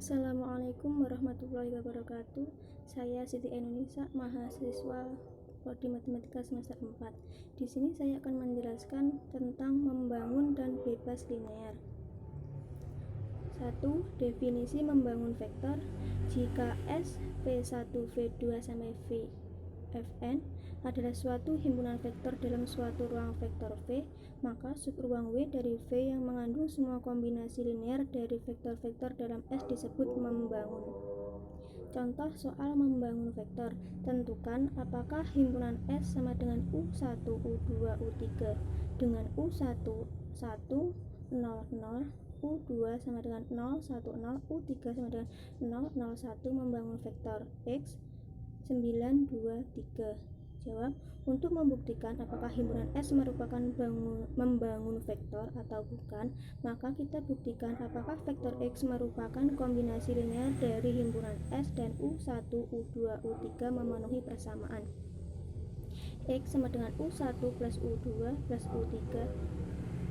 Assalamualaikum warahmatullahi wabarakatuh. Saya Siti Indonesia, mahasiswa Prodi Matematika semester 4. Di sini saya akan menjelaskan tentang membangun dan bebas linear. 1. Definisi membangun vektor. Jika S, V1, V2 sampai Vfn adalah suatu himpunan vektor dalam suatu ruang vektor V, maka subruang W dari V yang mengandung semua kombinasi linear dari vektor-vektor dalam S disebut membangun. Contoh soal membangun vektor. Tentukan apakah himpunan S sama dengan U1, U2, U3 dengan U1, 1, 0, 0, U2 sama dengan 0, 1, 0, U3 sama dengan 0, 0, 1 membangun vektor X 9, 2, 3. Jawab, untuk membuktikan apakah himpunan S merupakan membangun vektor atau bukan, maka kita buktikan apakah vektor X merupakan kombinasi linear dari himpunan S dan U1, U2, U3 memenuhi persamaan. X sama dengan U1 plus U2 plus U3.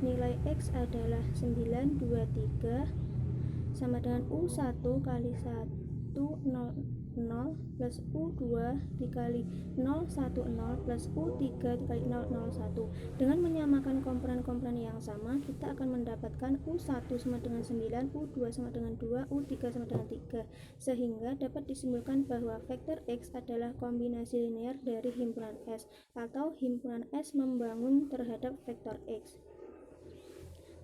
Nilai X adalah 9, 2, 3 sama dengan U1 kali 1, 0, 0 plus U2 dikali 0, 1, 0 plus U3 dikali 0, 0, 1. Dengan menyamakan komponen-komponen yang sama, kita akan mendapatkan U1 sama dengan 9, U2 sama dengan 2, U3 sama dengan 3. Sehingga dapat disimpulkan bahwa vektor X adalah kombinasi linear dari himpunan S, atau himpunan S membangun terhadap vektor X.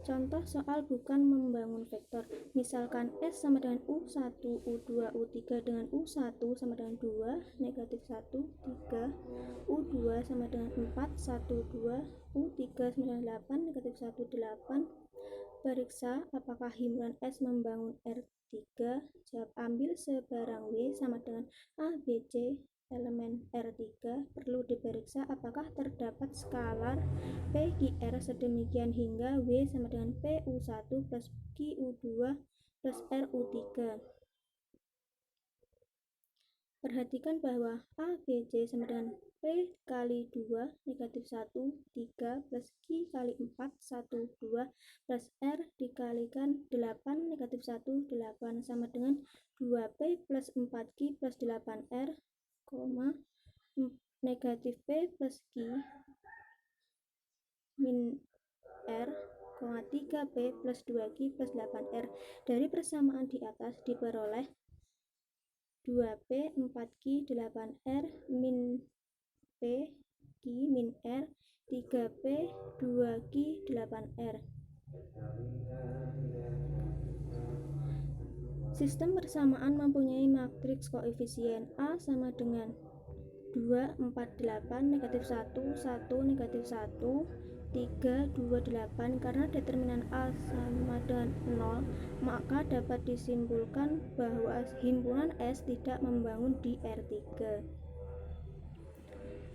Contoh soal bukan membangun vektor. Misalkan S sama dengan U1, U2, U3 dengan U1 sama dengan 2, negatif 1, 3, U2 sama dengan 4, 1, 2, U3 sama dengan 8, negatif 1, 8. Periksa apakah himpunan S membangun R3. Jawab, ambil sebarang W sama dengan A, B, C elemen R3, perlu diperiksa apakah terdapat skalar PQR sedemikian hingga W sama dengan PU1 plus QU2 plus RU3. Perhatikan bahwa A, B, C sama dengan P kali 2, negatif 1, 3 plus Q kali 4, 1, 2 plus R dikalikan 8, negatif 1, 8 sama dengan 2P plus 4Q plus 8R, negatif P plus Q min R, 3P plus 2Q plus 8R. Dari persamaan di atas diperoleh 2P 4Q 8R min P Q min R 3P 2Q 8R. Sistem persamaan mempunyai matriks koefisien A sama dengan 2, 4, 8, negatif 1, 1, negatif 1, 3, 2, 8. Karena determinan A sama dengan 0, maka dapat disimpulkan bahwa himpunan S tidak membangun di R3.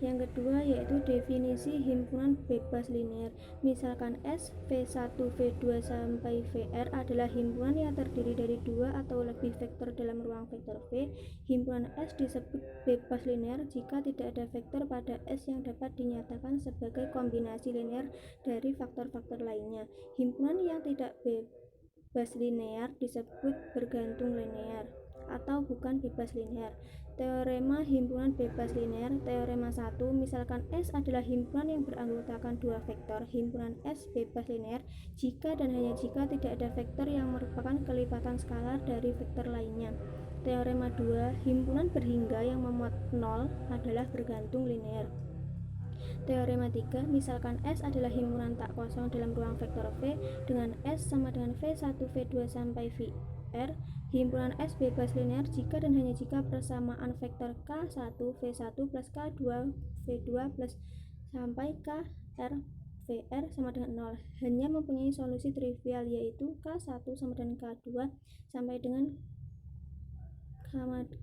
Yang kedua yaitu definisi himpunan bebas linear. Misalkan S, V1, V2 sampai Vr adalah himpunan yang terdiri dari dua atau lebih vektor dalam ruang vektor V. Himpunan S disebut bebas linear jika tidak ada vektor pada S yang dapat dinyatakan sebagai kombinasi linear dari faktor-faktor lainnya. Himpunan yang tidak bebas linear disebut bergantung linear atau bukan bebas linear. Teorema himpunan bebas linear. Teorema 1, misalkan S adalah himpunan yang beranggotakan dua vektor. Himpunan S bebas linear jika dan hanya jika tidak ada vektor yang merupakan kelipatan skalar dari vektor lainnya. Teorema 2, himpunan berhingga yang memuat 0 adalah bergantung linear. Teorema 3, misalkan S adalah himpunan tak kosong dalam ruang vektor V dengan S sama dengan V1, V2 sampai Vr. Himpunan S bebas linear jika dan hanya jika persamaan vektor K1, V1 plus K2, V2 plus sampai Kr, Vr sama dengan 0 hanya mempunyai solusi trivial, yaitu K1 sama dengan K2 sampai dengan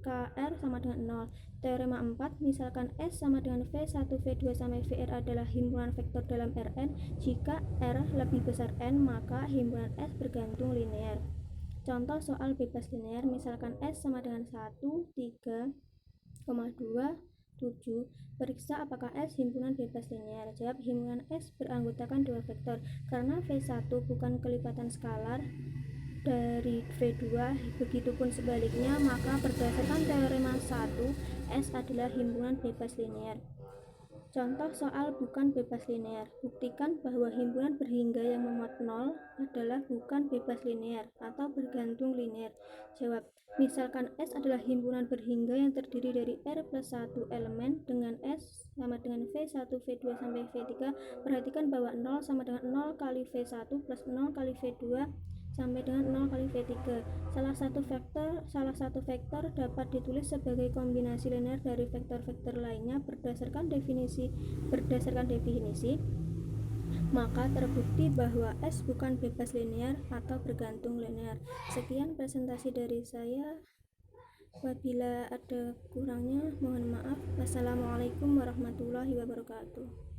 Kr sama dengan 0. Teorema 4, misalkan S sama dengan V1, V2 sampai Vr adalah himpunan vektor dalam Rn. Jika R lebih besar N, maka himpunan S bergantung linear. Contoh soal bebas linear, misalkan S sama dengan 1, 3, 2, 7. Periksa apakah S himpunan bebas linear. Jawab, himpunan S beranggotakan dua vektor. Karena V1 bukan kelipatan skalar, dari V2, begitupun sebaliknya, maka berdasarkan teorema 1, S adalah himpunan bebas linear. Contoh soal bukan bebas linear. Buktikan bahwa himpunan berhingga yang memuat 0 adalah bukan bebas linear atau bergantung linear. Jawab. Misalkan S adalah himpunan berhingga yang terdiri dari R plus 1 elemen dengan S sama dengan V1, V2 sampai V3. Perhatikan bahwa 0 sama dengan 0 kali V1 plus 0 kali V2 sampai dengan 0 kali V3. Salah satu vektor dapat ditulis sebagai kombinasi linear dari vektor-vektor lainnya berdasarkan definisi, maka terbukti bahwa S bukan bebas linear atau bergantung linear. Sekian presentasi dari saya. Apabila ada kurangnya, mohon maaf. Wassalamualaikum warahmatullahi wabarakatuh.